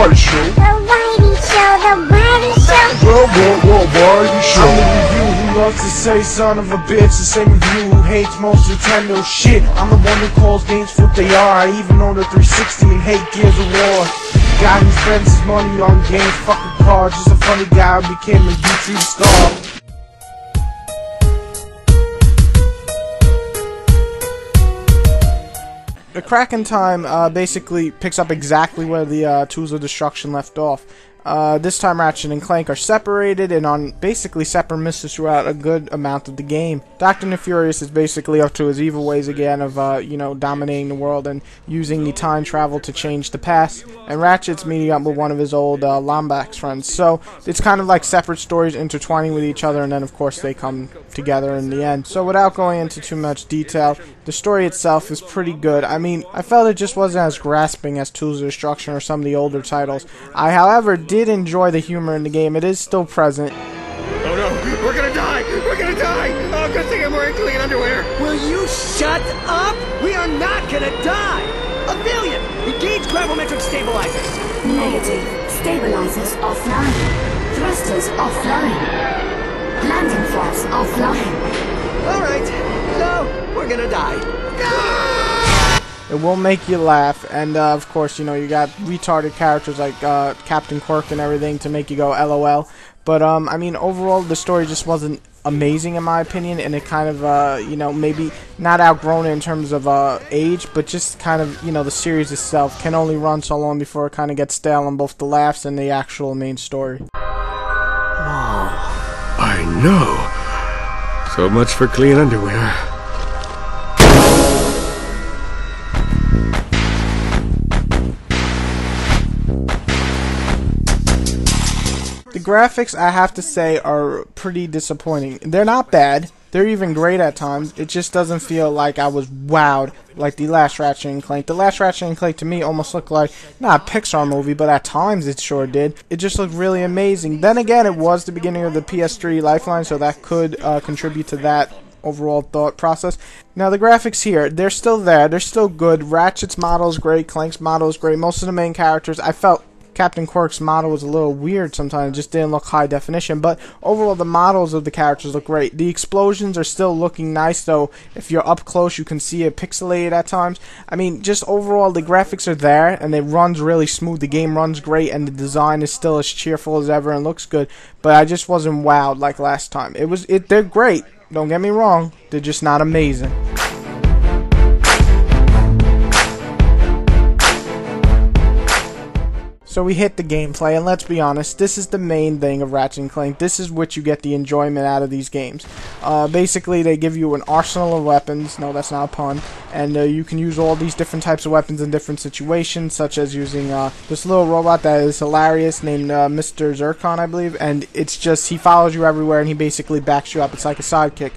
What show? The Whitey Show, the Whitey Show. Whitey Show. I'm the review who loves to say son of a bitch. The same review who hates most Nintendo shit. I'm the one who calls games what they are. I even own the 360 and hate Gears of War. Guy who spends his money on games, fucking cards. Just a funny guy who became a YouTube star. The Crack in Time basically picks up exactly where the Tools of Destruction left off. This time Ratchet and Clank are separated and on basically separate missions throughout a good amount of the game. Dr. Nefarious is basically up to his evil ways again of, you know, dominating the world and using the time travel to change the past. And Ratchet's meeting up with one of his old Lombax friends. So it's kind of like separate stories intertwining with each other, and then of course they come together in the end. So without going into too much detail, the story itself is pretty good. I mean, I felt it just wasn't as grasping as Tools of Destruction or some of the older titles. I, however, did enjoy the humor in the game. It is still present. Oh no, we're gonna die! We're gonna die! Oh, good thing I'm wearing clean underwear! Will you shut up? We are not gonna die! Aphelion, engage gravimetric stabilizers! Negative. Stabilizers offline. Thrusters offline. Landing flaps offline. Alright, so we're gonna die. It will make you laugh, and of course, you know, you got retarded characters like Captain Quirk and everything to make you go LOL. But I mean, overall, the story just wasn't amazing in my opinion, and it kind of, you know, maybe not outgrown in terms of age, but just kind of, you know, the series itself can only run so long before it kind of gets stale on both the laughs and the actual main story. I know. So much for clean underwear. The graphics, I have to say, are pretty disappointing. They're not bad. They're even great at times. It just doesn't feel like I was wowed like the last Ratchet and Clank. The last Ratchet and Clank to me almost looked like, not a Pixar movie, but at times it sure did. It just looked really amazing. Then again, it was the beginning of the PS3 Lifeline, so that could contribute to that overall thought process. Now the graphics here, they're still there. They're still good. Ratchet's model is great. Clank's model is great. Most of the main characters, I felt Captain Quirk's model was a little weird sometimes. It just didn't look high definition, but overall the models of the characters look great. The explosions are still looking nice, though if you're up close you can see it pixelated at times. I mean, just overall the graphics are there and it runs really smooth. The game runs great and the design is still as cheerful as ever and looks good, but I just wasn't wowed like last time. They're great, don't get me wrong, they're just not amazing. So we hit the gameplay, and let's be honest, this is the main thing of Ratchet and Clank. This is what you get the enjoyment out of these games. Basically, they give you an arsenal of weapons. No, that's not a pun. And you can use all these different types of weapons in different situations, such as using this little robot that is hilarious named Mr. Zircon, I believe. And it's just, he follows you everywhere, and he basically backs you up. It's like a sidekick.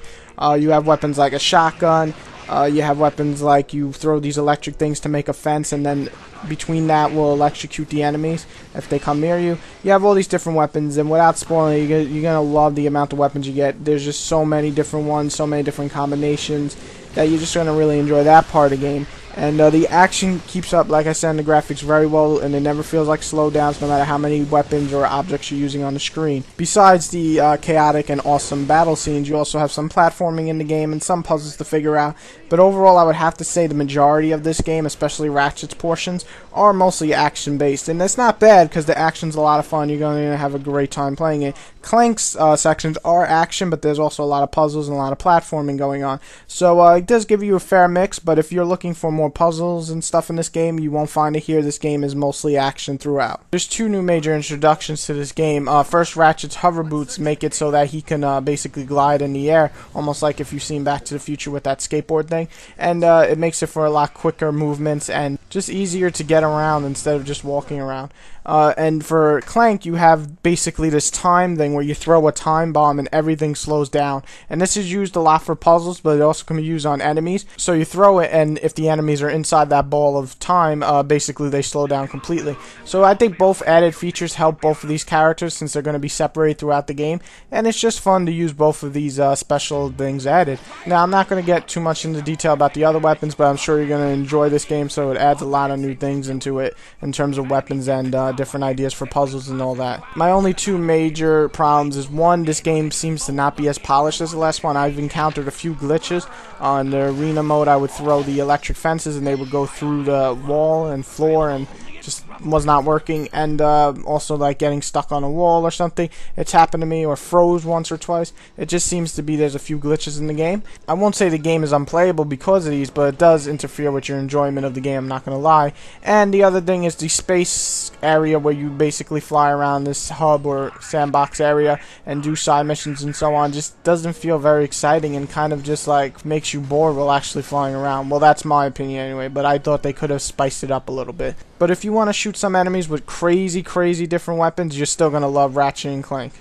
You have weapons like a shotgun. You have weapons like you throw these electric things to make a fence, and then between that will electrocute the enemies if they come near you. You have all these different weapons, and without spoiling it, you're going to love the amount of weapons you get. There's just so many different ones, so many different combinations, that you're just going to really enjoy that part of the game. And the action keeps up, like I said, in the graphics very well, and it never feels like slowdowns no matter how many weapons or objects you're using on the screen. Besides the chaotic and awesome battle scenes, you also have some platforming in the game and some puzzles to figure out. But overall, I would have to say the majority of this game, especially Ratchet's portions, are mostly action-based. And that's not bad, because the action's a lot of fun. You're going to have a great time playing it. Clank's sections are action, but there's also a lot of puzzles and a lot of platforming going on. So it does give you a fair mix, but if you're looking for more puzzles and stuff in this game, you won't find it here. This game is mostly action throughout. There's two new major introductions to this game. First, Ratchet's hover boots make it so that he can basically glide in the air, almost like if you've seen Back to the Future with that skateboard thing. And it makes it for a lot quicker movements and just easier to get around instead of just walking around. And for Clank, you have basically this time thing where you throw a time bomb and everything slows down. And this is used a lot for puzzles, but it also can be used on enemies. So you throw it, and if the enemies are inside that ball of time, basically they slow down completely. So I think both added features help both of these characters since they're going to be separated throughout the game. And it's just fun to use both of these special things added. Now, I'm not going to get too much into detail about the other weapons, but I'm sure you're going to enjoy this game, so it adds a lot of new things into it in terms of weapons and different ideas for puzzles and all that. My only two major problems is, one, this game seems to not be as polished as the last one. I've encountered a few glitches. On the arena mode, I would throw the electric fences and they would go through the wall and floor, and just was not working. And also like getting stuck on a wall or something, it's happened to me, or froze once or twice. It just seems to be there's a few glitches in the game. I won't say the game is unplayable because of these, but it does interfere with your enjoyment of the game, I'm not gonna lie. And the other thing is the space area where you basically fly around this hub or sandbox area and do side missions and so on, just doesn't feel very exciting and kind of just like makes you bored while actually flying around. Well, that's my opinion anyway, but I thought they could have spiced it up a little bit. But if you want to shoot some enemies with crazy different weapons, you're still going to love Ratchet and Clank.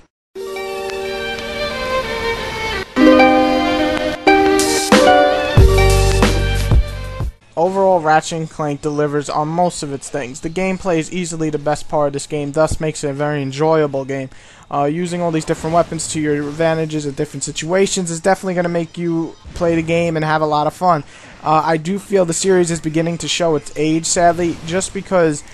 Overall, Ratchet and Clank delivers on most of its things. The gameplay is easily the best part of this game, thus makes it a very enjoyable game. Using all these different weapons to your advantages in different situations is definitely going to make you play the game and have a lot of fun. I do feel the series is beginning to show its age, sadly, just because,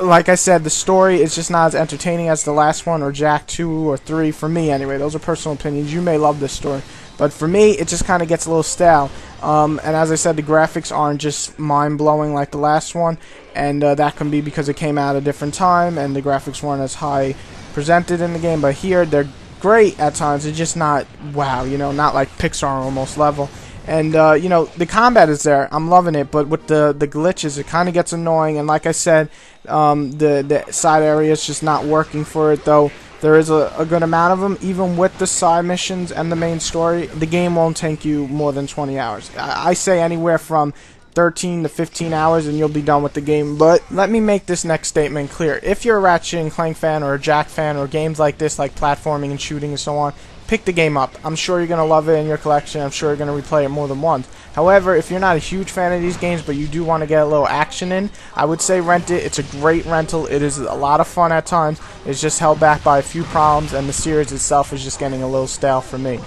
like I said, the story is just not as entertaining as the last one, or Jack 2 or 3, for me anyway. Those are personal opinions. You may love this story, but for me, it just kind of gets a little stale. And as I said, the graphics aren't just mind-blowing like the last one, and that can be because it came out at a different time, and the graphics weren't as high presented in the game. But here, they're great at times. They're just not, wow, you know, not like Pixar almost level. And, you know, the combat is there. I'm loving it, but with the glitches, it kind of gets annoying. And like I said, the side area is just not working for it, though. There is a good amount of them. Even with the side missions and the main story, the game won't take you more than 20 hours. I say anywhere from 13 to 15 hours and you'll be done with the game. But let me make this next statement clear. If you're a Ratchet and Clank fan or a Jack fan or games like this, like platforming and shooting and so on, pick the game up. I'm sure you're going to love it in your collection. I'm sure you're going to replay it more than once. However, if you're not a huge fan of these games, but you do want to get a little action in, I would say rent it. It's a great rental. It is a lot of fun at times. It's just held back by a few problems, and the series itself is just getting a little stale for me.